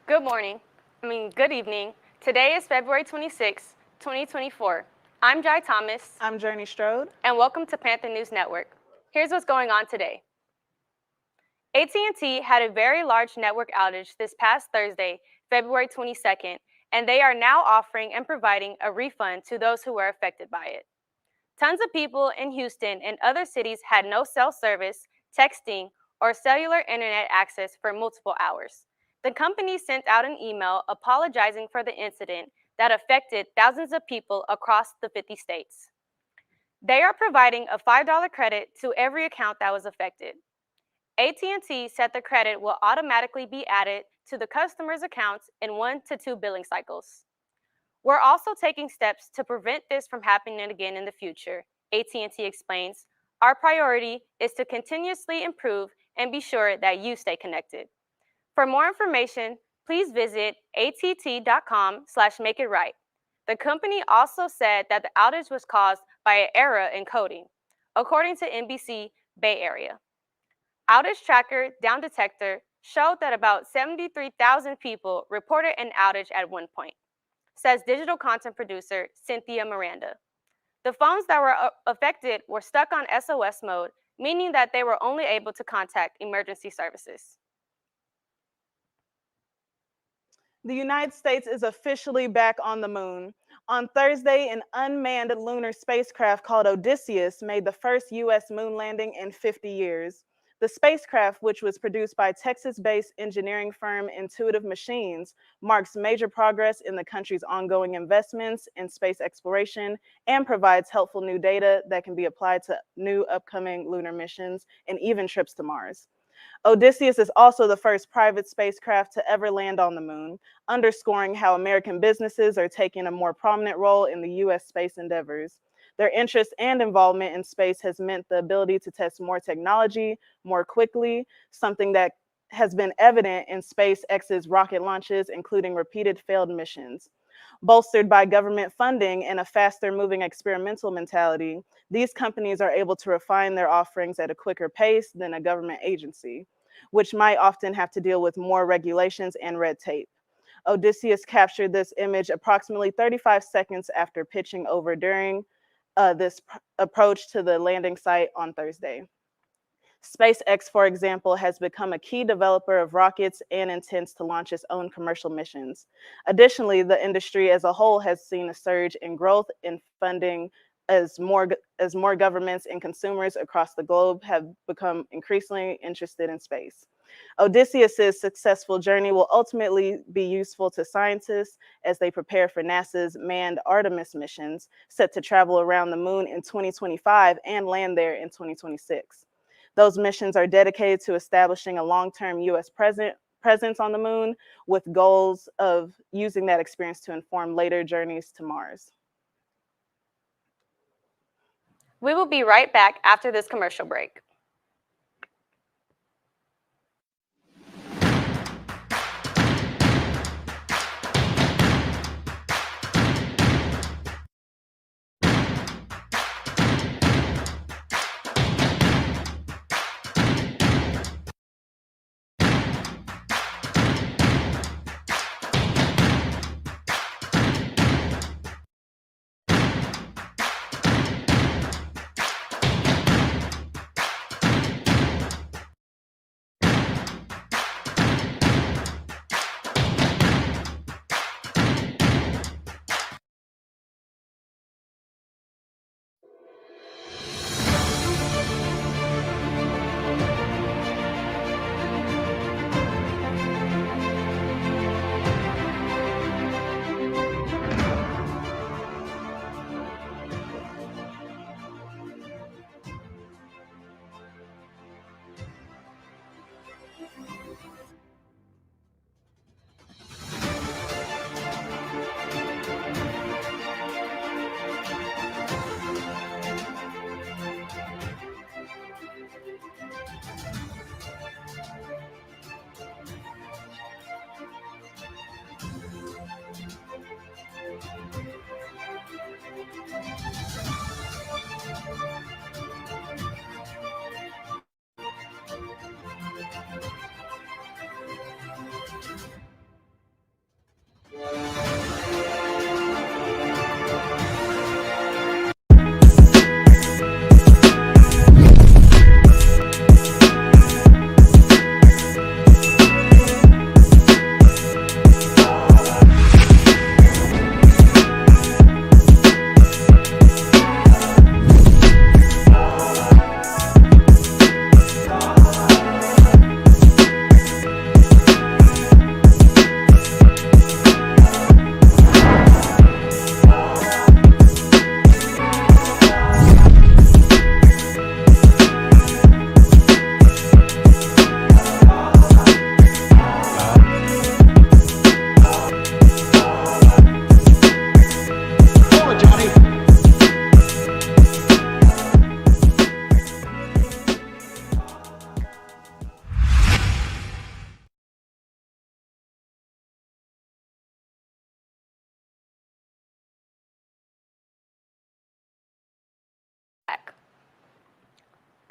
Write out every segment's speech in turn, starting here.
Good evening. Today is February 26, 2024. I'm Jai Thomas. I'm Journee Strode. And welcome to Panther News Network. Here's what's going on today. AT&T had a very large network outage this past Thursday, February 22nd, and they are now offering and providing a refund to those who were affected by it. Tons of people in Houston and other cities had no cell service, texting, or cellular internet access for multiple hours. The company sent out an email apologizing for the incident that affected thousands of people across the 50 states. They are providing a $5 credit to every account that was affected. AT&T said the credit will automatically be added to the customer's accounts in 1 to 2 billing cycles. We're also taking steps to prevent this from happening again in the future, AT&T explains. Our priority is to continuously improve and be sure that you stay connected. For more information, please visit att.com/makeitright. The company also said that the outage was caused by an error in coding, according to NBC Bay Area. Outage Tracker Down Detector showed that about 73,000 people reported an outage at one point, says digital content producer Cynthia Miranda. The phones that were affected were stuck on SOS mode, meaning that they were only able to contact emergency services. The United States is officially back on the moon. On Thursday, an unmanned lunar spacecraft called Odysseus made the first U.S. moon landing in 50 years. The spacecraft, which was produced by Texas-based engineering firm Intuitive Machines, marks major progress in the country's ongoing investments in space exploration and provides helpful new data that can be applied to new upcoming lunar missions and even trips to Mars. Odysseus is also the first private spacecraft to ever land on the moon, underscoring how American businesses are taking a more prominent role in the U.S. space endeavors. Their interest and involvement in space has meant the ability to test more technology more quickly, something that has been evident in SpaceX's rocket launches, including repeated failed missions. Bolstered by government funding and a faster-moving experimental mentality, these companies are able to refine their offerings at a quicker pace than a government agency, which might often have to deal with more regulations and red tape. Odysseus captured this image approximately 35 seconds after pitching over during this approach to the landing site on Thursday. SpaceX, for example, has become a key developer of rockets and intends to launch its own commercial missions. Additionally, the industry as a whole has seen a surge in growth in funding as more governments and consumers across the globe have become increasingly interested in space. Odysseus's successful journey will ultimately be useful to scientists as they prepare for NASA's manned Artemis missions, set to travel around the moon in 2025 and land there in 2026. Those missions are dedicated to establishing a long-term U.S. presence on the moon, with goals of using that experience to inform later journeys to Mars. We will be right back after this commercial break.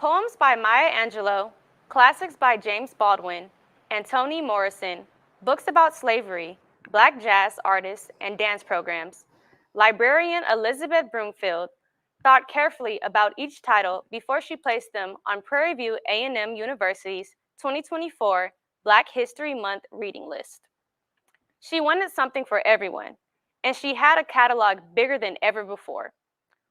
Poems by Maya Angelou, classics by James Baldwin and Toni Morrison, books about slavery, Black jazz artists, and dance programs. Librarian Elizabeth Broomfield thought carefully about each title before she placed them on Prairie View A&M University's 2024 Black History Month reading list. She wanted something for everyone, and she had a catalog bigger than ever before,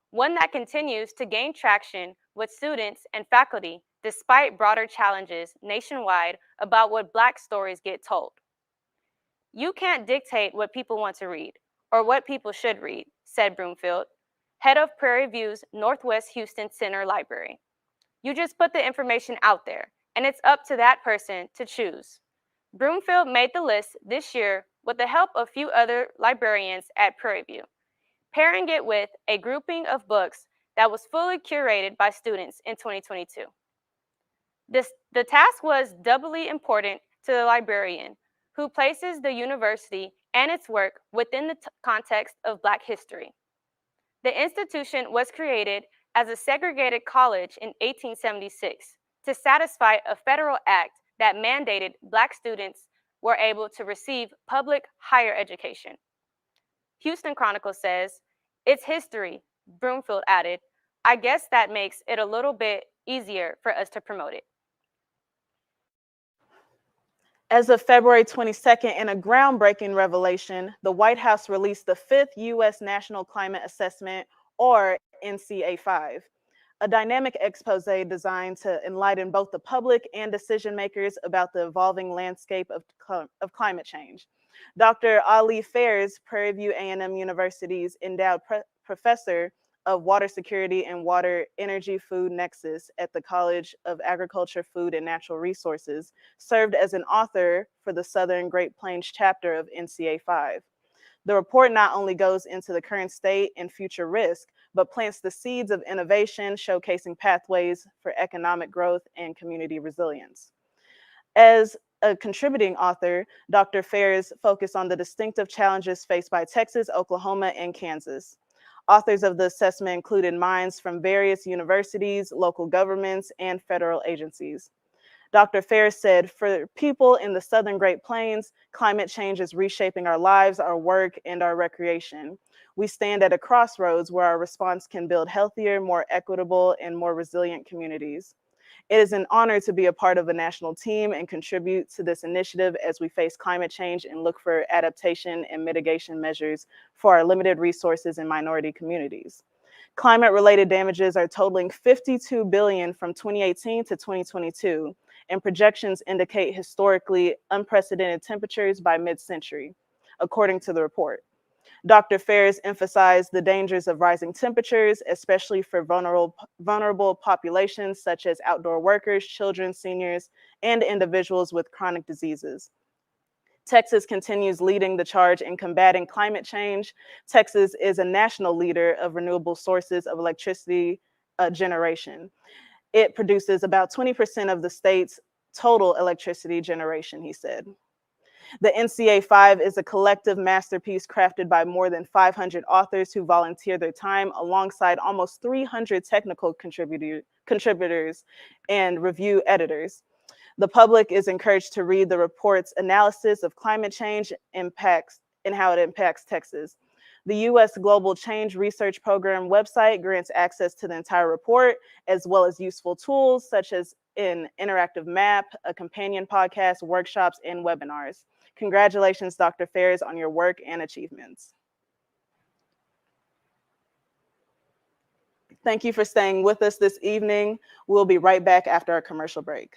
one that continues to gain traction with students and faculty despite broader challenges nationwide about what Black stories get told. You can't dictate what people want to read or what people should read, said Broomfield, head of Prairie View's Northwest Houston Center Library. You just put the information out there, and it's up to that person to choose. Broomfield made the list this year with the help of a few other librarians at Prairie View, pairing it with a grouping of books that was fully curated by students in 2022. The task was doubly important to the librarian, who places the university and its work within the context of Black history. The institution was created as a segregated college in 1876 to satisfy a federal act that mandated Black students were able to receive public higher education. Houston Chronicle says, "It's history," Broomfield added. "I guess that makes it a little bit easier for us to promote it." As of February 22nd, in a groundbreaking revelation, the White House released the 5th U.S. National Climate Assessment, or NCA5, a dynamic expose designed to enlighten both the public and decision makers about the evolving landscape of climate change. Dr. Ali Fairs, Prairie View A&M University's endowed professor of Water Security and Water Energy Food Nexus at the College of Agriculture, Food, and Natural Resources, served as an author for the Southern Great Plains chapter of NCA5. The report not only goes into the current state and future risk, but plants the seeds of innovation, showcasing pathways for economic growth and community resilience. As a contributing author, Dr. Fairs focused on the distinctive challenges faced by Texas, Oklahoma, and Kansas. Authors of the assessment included minds from various universities, local governments, and federal agencies. Dr. Fairs said, "For people in the Southern Great Plains, climate change is reshaping our lives, our work, and our recreation. We stand at a crossroads where our response can build healthier, more equitable, and more resilient communities. It is an honor to be a part of a national team and contribute to this initiative as we face climate change and look for adaptation and mitigation measures for our limited resources and minority communities. Climate-related damages are totaling $52 billion from 2018 to 2022, and projections indicate historically unprecedented temperatures by mid-century, according to the report. Dr. Fairs emphasized the dangers of rising temperatures, especially for vulnerable populations such as outdoor workers, children, seniors, and individuals with chronic diseases. Texas continues leading the charge in combating climate change. Texas is a national leader of renewable sources of electricity generation. It produces about 20% of the state's total electricity generation, he said. The NCA5 is a collective masterpiece crafted by more than 500 authors who volunteer their time alongside almost 300 technical contributors and review editors. The public is encouraged to read the report's analysis of climate change impacts and how it impacts Texas. The U.S. Global Change Research Program website grants access to the entire report, as well as useful tools such as an interactive map, a companion podcast, workshops, and webinars. Congratulations, Dr. Fairs, on your work and achievements. Thank you for staying with us this evening. We'll be right back after our commercial break.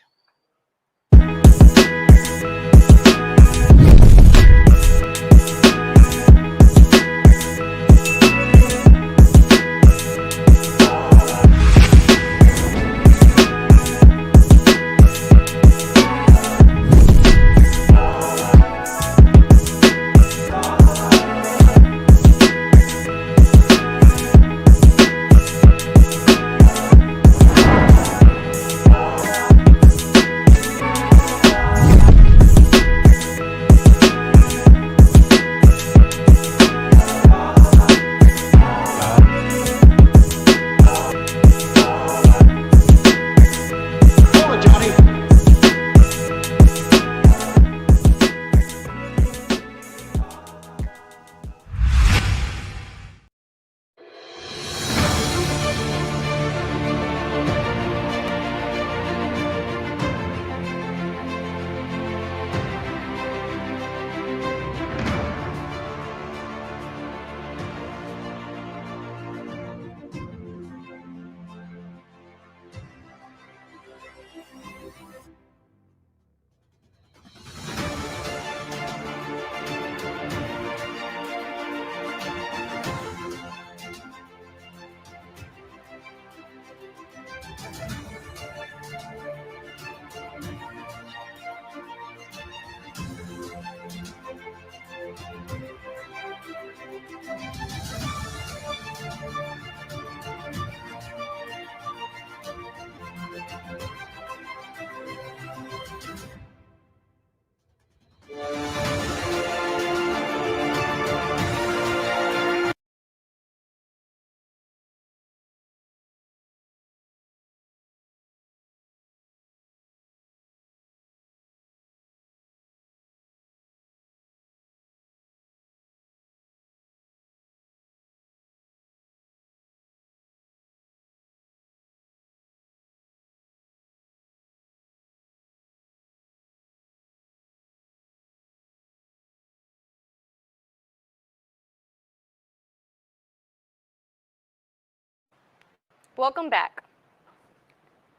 Welcome back.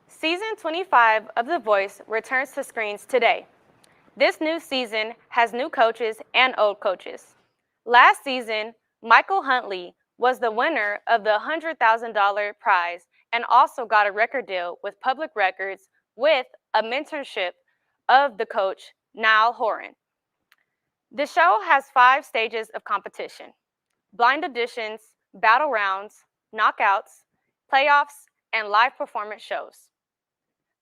Season 25 of The Voice returns to screens today. This new season has new coaches and old coaches. Last season, Michael Huntley was the winner of the $100,000 prize and also got a record deal with Public Records with a mentorship of the coach, Niall Horan. The show has 5 stages of competition: blind auditions, battle rounds, knockouts, playoffs, and live performance shows.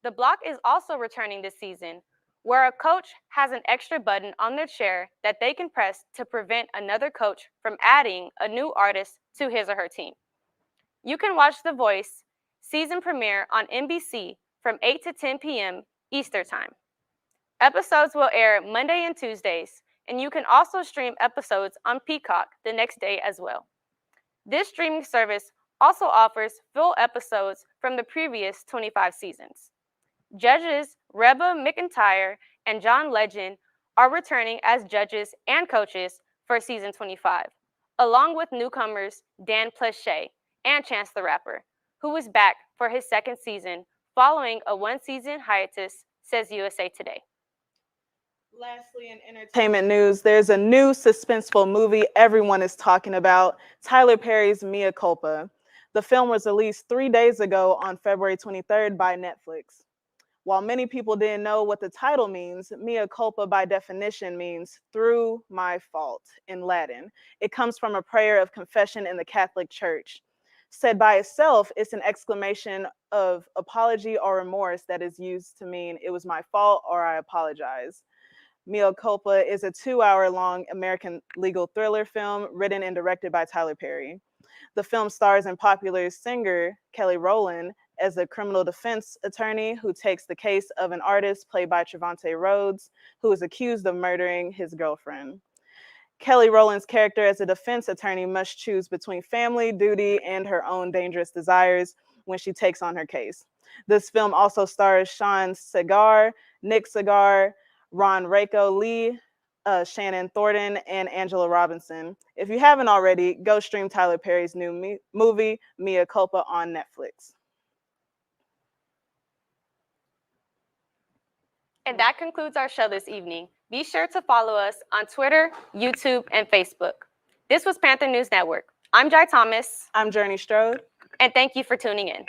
The Block is also returning this season, where a coach has an extra button on their chair that they can press to prevent another coach from adding a new artist to his or her team. You can watch The Voice season premiere on NBC from 8 to 10 p.m. Eastern Time. Episodes will air Monday and Tuesdays, and you can also stream episodes on Peacock the next day as well. This streaming service also offers full episodes from the previous 25 seasons. Judges Reba McIntyre and John Legend are returning as judges and coaches for season 25, along with newcomers Dan Pleshay and Chance the Rapper, who is back for his second season following a one-season hiatus, says USA Today. Lastly, in entertainment news, there's a new suspenseful movie everyone is talking about, Tyler Perry's Mea Culpa. The film was released 3 days ago on February 23rd by Netflix. While many people didn't know what the title means, mea culpa by definition means through my fault in Latin. It comes from a prayer of confession in the Catholic Church. Said by itself, it's an exclamation of apology or remorse that is used to mean it was my fault or I apologize. Mea Culpa is a 2-hour-long American legal thriller film written and directed by Tyler Perry. The film stars in popular singer Kelly Rowland as a criminal defense attorney who takes the case of an artist played by Trevante Rhodes, who is accused of murdering his girlfriend. Kelly Rowland's character as a defense attorney must choose between family, duty, and her own dangerous desires when she takes on her case. This film also stars Sean Segar, Nick Segar, Ron Rako Lee, Shannon Thornton, and Angela Robinson. If you haven't already, go stream Tyler Perry's new movie, Mea Culpa, on Netflix. And that concludes our show this evening. Be sure to follow us on Twitter, YouTube, and Facebook. This was Panther News Network. I'm Jai Thomas. I'm Journee Strode. And thank you for tuning in.